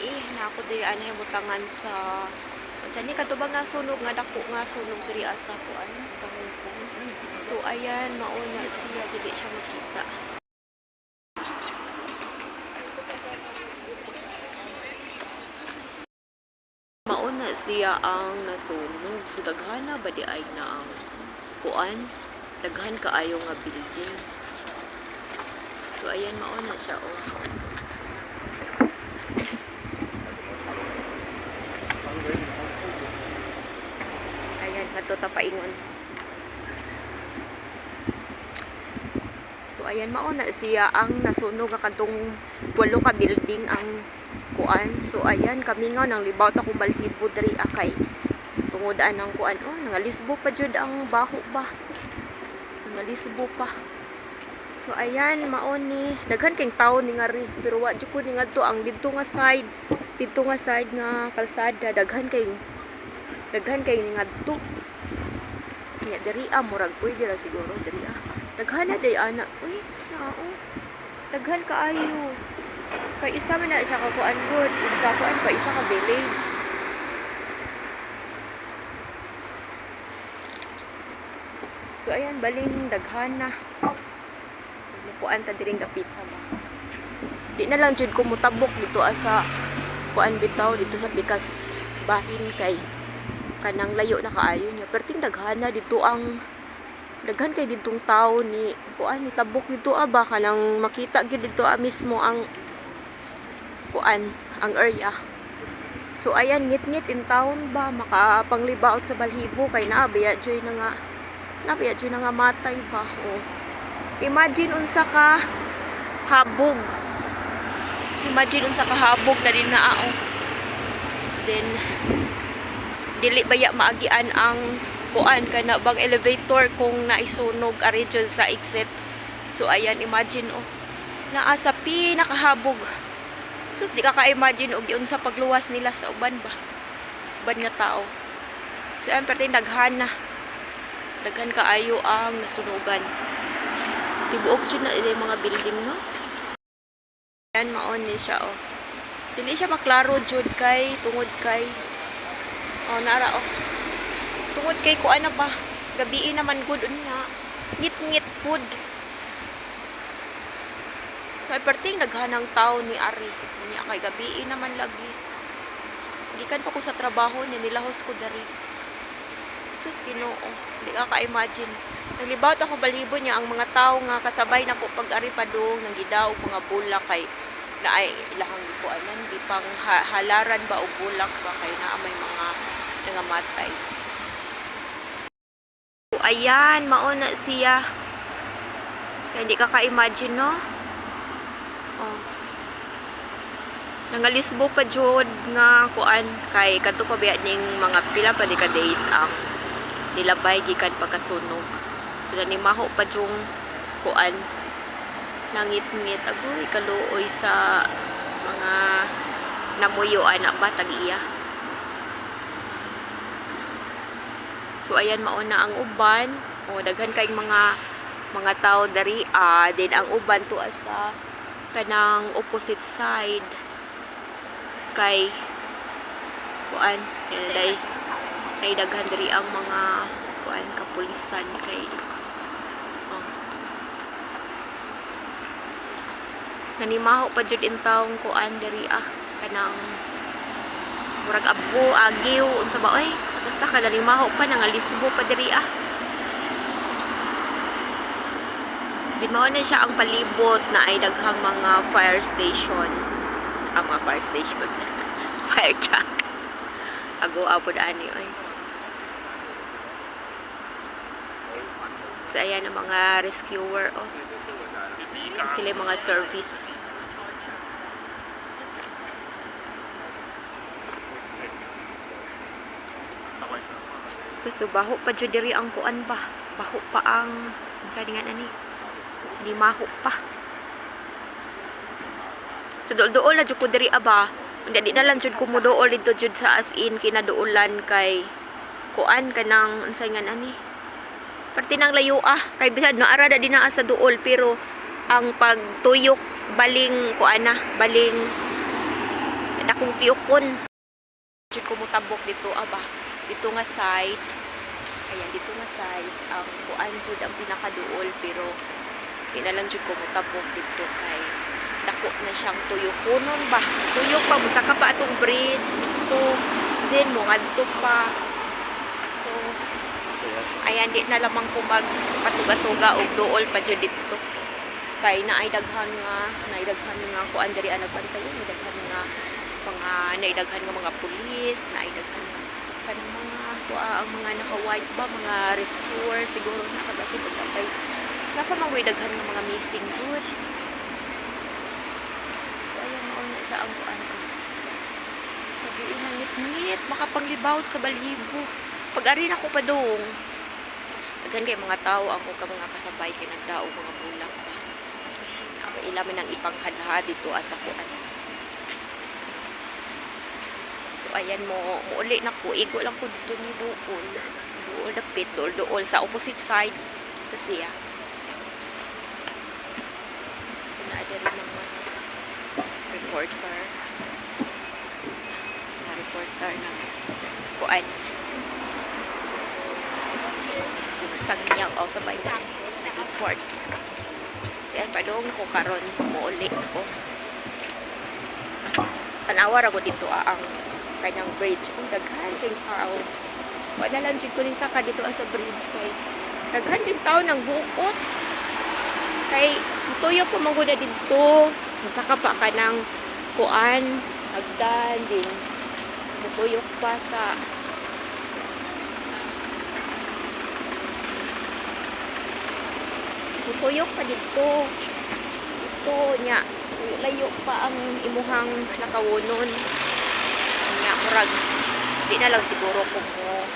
na ako diri ani butangan sa ni katubag nga sunog nga dako nga sunog diri asa kuan sa Hong Kong. So ayan mauna siya dili siya makita. Mauna siya ang nasunog. So daghana ba di ay na ang kuan? Daghan kaayo nga building. So ayan mauna siya oh. Ayan, ngadto ta paingon. So ayan mauna siya ang nasunog nga kadtong 8 ka building ang kuan. So ayan kamingaw nang libaw ta kung balhibo diri akay tungodan ng kuan. Oh, nangalisbo pa jud ang baho ba. Nangalisbo pa. So ayan mao ni daghan kay tawo ni nga ri pero wa jud ko ni ngadto ang didto nga side nga kalsada daghan kay ni ngadto. Nya diri murag pwede ra siguro diri daghan na day ana. Uy, nao. Daghan kaayo. Kay isa man na siya ka kuan good. Isa kuan pa isa ka village. So ayan baling daghan na. Kuan ta diring kapita ba. Di na lang jud ko mutabok dito asa kuan bitaw dito sa pikas bahin kay kanang layo na kaayo niya. Perting daghan na dito ang daghan kay ditong tao ni kuan ni tabok dito ba kanang makita gyud dito mismo ang kuan ang area. So ayan ngit-ngit in town ba makapanglibaot sa balhibo kay naabaya joy na nga matay ba. Oh. Imagine unsa ka habog. Imagine unsa ka habog na din naa oh. Then dili baya maagian ang kuan kana bang elevator kung naisunog ari dyan sa exit. So ayan imagine oh. Naa sa pinakahabog. Sus di ka ka-imagine og unsa pagluwas nila sa uban ba. Uban nga tao. So ayan pertin daghan kaayo ang nasunugan. Tibuok jud na ilay mga building no. Ayan maon ni siya oh. Dili siya maklaro jud kay tungod kay oh nara oh. Tungod kay kuan na ba gabi naman good unya. Ngit-ngit good. So perting naghanang tao ni ari niya kay gabi naman lagi. Gikan pa ko sa trabaho ni nilahos ko dari. Sus Ginoo, di ka ka-imagine. Naglibawt ako balhibo niya ang mga tao nga kasabay na ko pag-ari padung nang gidaog mga bulak kay naay ilahang kuanan di pang halaran ba og bulak ba kay naa may mga nangamatay. So ayan mauna siya. Kaya hindi ka ka-imagine no. Oh. Nangalisbo pa jud nga kuan kay kadto pa biya ning mga pila pa di ka days ang nilabay gikan pagkasunog. So nanimaho pa jung kuan nangit-ngit agoy kaluoy sa mga namuyoan na ba tag-iya. So ayan mauna ang uban. O daghan kay mga tao dari din ang uban to sa kanang opposite side kay kuan kay daghan diri ang mga kuan kapulisan kay nanimaho pa jud in taong kuan diri kanang murag abo agiw unsa ba oy basta ka nanimaho pa nangalisbo pa diri Din mao na siya ang palibot na ay daghang mga fire station. Mga fire station. Fire truck. Ago-apod ani oy. So ayan ang mga rescuer oh. Sila mga service. So baho pa jud diri ang kuan ba. Baho pa ang unsa dingan ani? Di maho pa. So dool-dool na jud ko diri aba. Di na lang jud ko muduol dito jud sa as in kinaduulan kay kuan kanang unsay nga ani. Parte nang layo kay bisad no ara di na sa duol pero ang pagtuyok baling kuan na baling dako akong piukon. Jud ko mutabok dito aba. Dito nga side. Ayan, dito nga side. Ang kuan jud ang pinakaduol pero kinalan jud ko mutabok dito kay dako na siyang tuyukonon ba. Tuyok pa musaka pa atong bridge dito. Then mo ngadto pa. So ayan, di na lamang ko magpatuga-tuga og duol pa jud dito. Kay naay daghan nga kuan diri nagbantay, naidaghan nga naidaghan nga mga pulis, naidaghan nga kanang mga ang mga naka-white ba, mga rescuer siguro nakabasi pagkatay. Nakamangway daghan nga mga missing good. So ayan mao na siya ang kuan. Sabi ngit makapanglibawt sa balhibo. Pag-ari na ko pa dong. Daghan kay mga tao ang ka mga kasabay kay nagdaog mga bulak ba. Ilaman ang ipanghadhad dito asa kuan. So ayan mo uli na ko, igo lang ko dito ni duol dapit, duol sa opposite side ito siya. Tina diri mga reporter ng kuan. Nagsagyaw sa bayan na report. Siya padong ko karon muuli ko. Tanawa ra ko dito ang kanyang bridge. Ang daghan king tao. Wala lang jud ko ni saka dito sa bridge kay daghan din tao nang bukot. Kay tuyo ko manguda dito. Saka pa kanang kuan, hagdan din. Mutuyok pa sa tuyok pa dito nya layo pa ang imuhang nakawunon nya murag di na lang siguro ko mo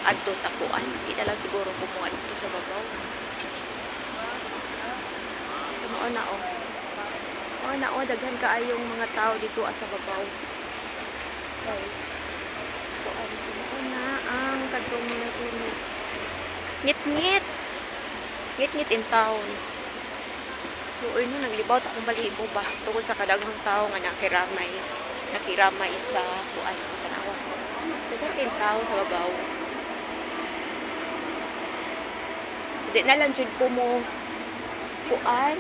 adto sa kuan, di na lang siguro ko mo adto sa babaw. So mao na daghan kaayong mga tao dito sa babaw. Okay, kuan na ang kadtong nasunog ngit in town. So, naglibawt akong balibo ba tungkol sa kadaghang tao nga nakiramay sa kuan tanawa. So, in town sa babaw. Di na lang jud ko mo kuan.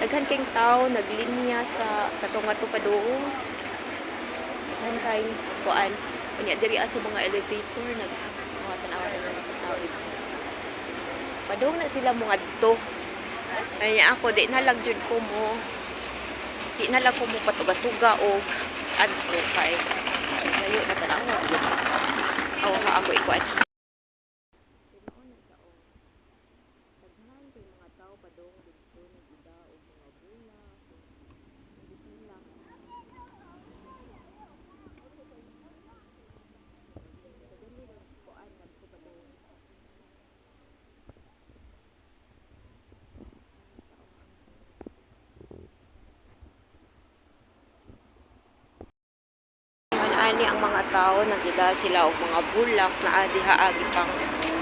Daghan king tao naglinya sa katong ato pa doon. Daghan kay kuan. Unya diri sa mga elevator mga tanawa ng tao dito. Padung na sila mga adto. Kaya ako di na lang jud ko mo patuga-tuga og adto kay layo na tanawa. Ako ikuan. Mga tao padung dito nagida og mga bula. Ani ang mga tao nagdala sila og mga bulak na dihaagi pang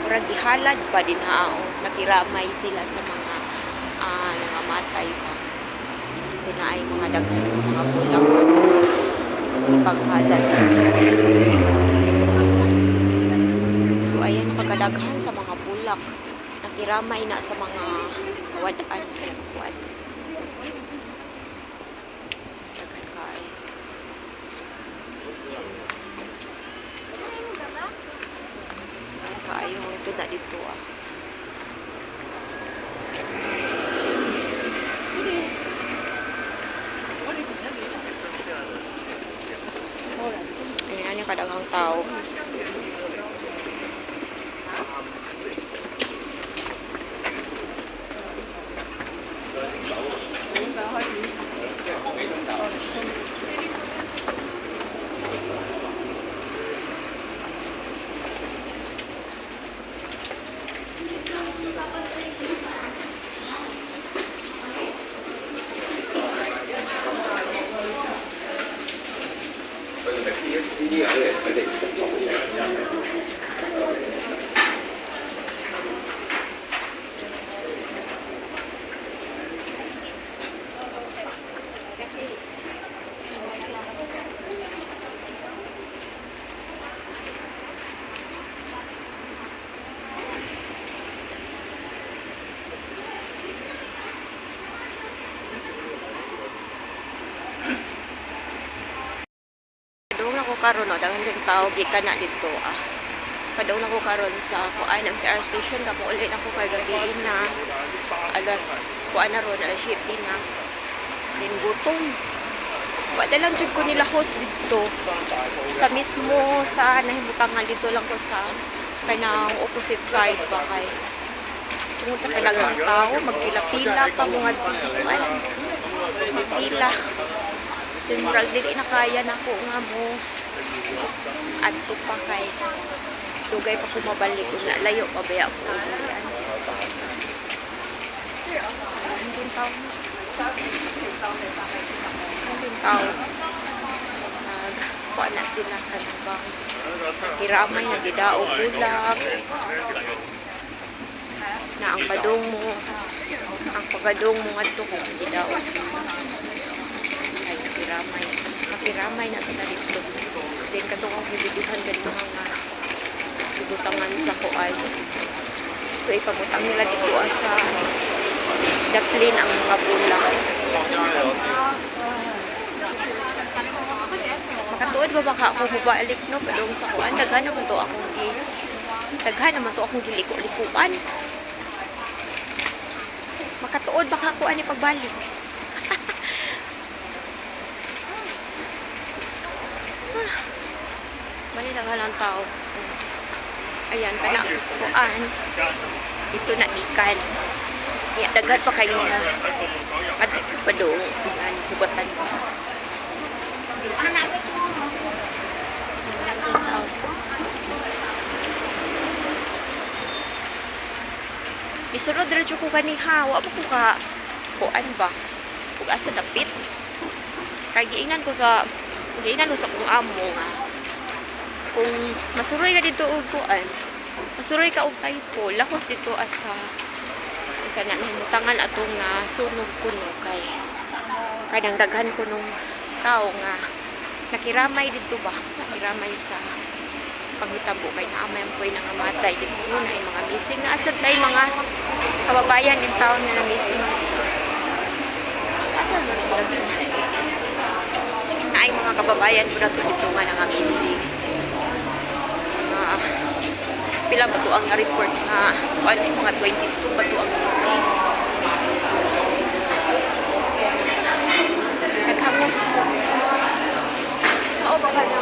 murag gihalad pa din nakiramay sila sa mga nangamatay pa. Tinaay mga daghan ng mga bulak na ipaghalad. So ayan nakakadaghan sa mga bulak nakiramay na sa mga wadaan kuan. Daghan kay kaayong ito na dito Ayan yung kadaghang tao. karon no, daghang din tao gikan na dito Padaw na ko karon sa kuan MTR station kamo uli na ko kay gabi na alas kuan na ron alas 7 na. Din gutom. Wala lang jud ko nila host dito. Sa mismo sa nahimutangan dito lang ko sa kanang opposite side ba kay tungod sa kalagang tao magpila-pila pa mga kuan. Pila. Din murag dili na kaya nako nga mo adto pa kay dugay pa kumabalik kung layo pabaya ko yan. Ang tao. Nagkuha na sila kanabang hiramay na gidaog bulag na ang padong mo ang pagadong mo nga ito kung gidaog ay hiramay na sila dito din katong ang bibiduhan ganito mga ibutangan sa kuay. So ipamutang nila dito sa daplin ang mga bulang. Makatuod ba baka ako mabalik no padung sa kuan daghan naman to akong giliko-likuan. Makatuod baka ako ani pagbalik. Bali lang tao. Ayan, kanang kuan. Ito na ikan. Ya, daghan pa kayo na. At padong, ang sugatan ko. Isunod rin ko kaniha. Wa ko ka kuan ba? Kung asa dapit. Kaya giinan ko sa kung amo nga. Kung masuroy ka dito og kuan, masuroy ka og typo, lakos dito asa na nahimutangan atong na sunog kuno kay kadang daghan ko nung tao nga nakiramay dito ba, nakiramay sa panghitabo kay naamay ang koy nangamatay dito na yung mga missing na asad tay mga kababayan in town nga na missing asa mo na ay mga kababayan ko na dito nga nangamissing. Pila pa to ang report na mga 22 pa to ang missing. Naghangos ko. Oo, baka na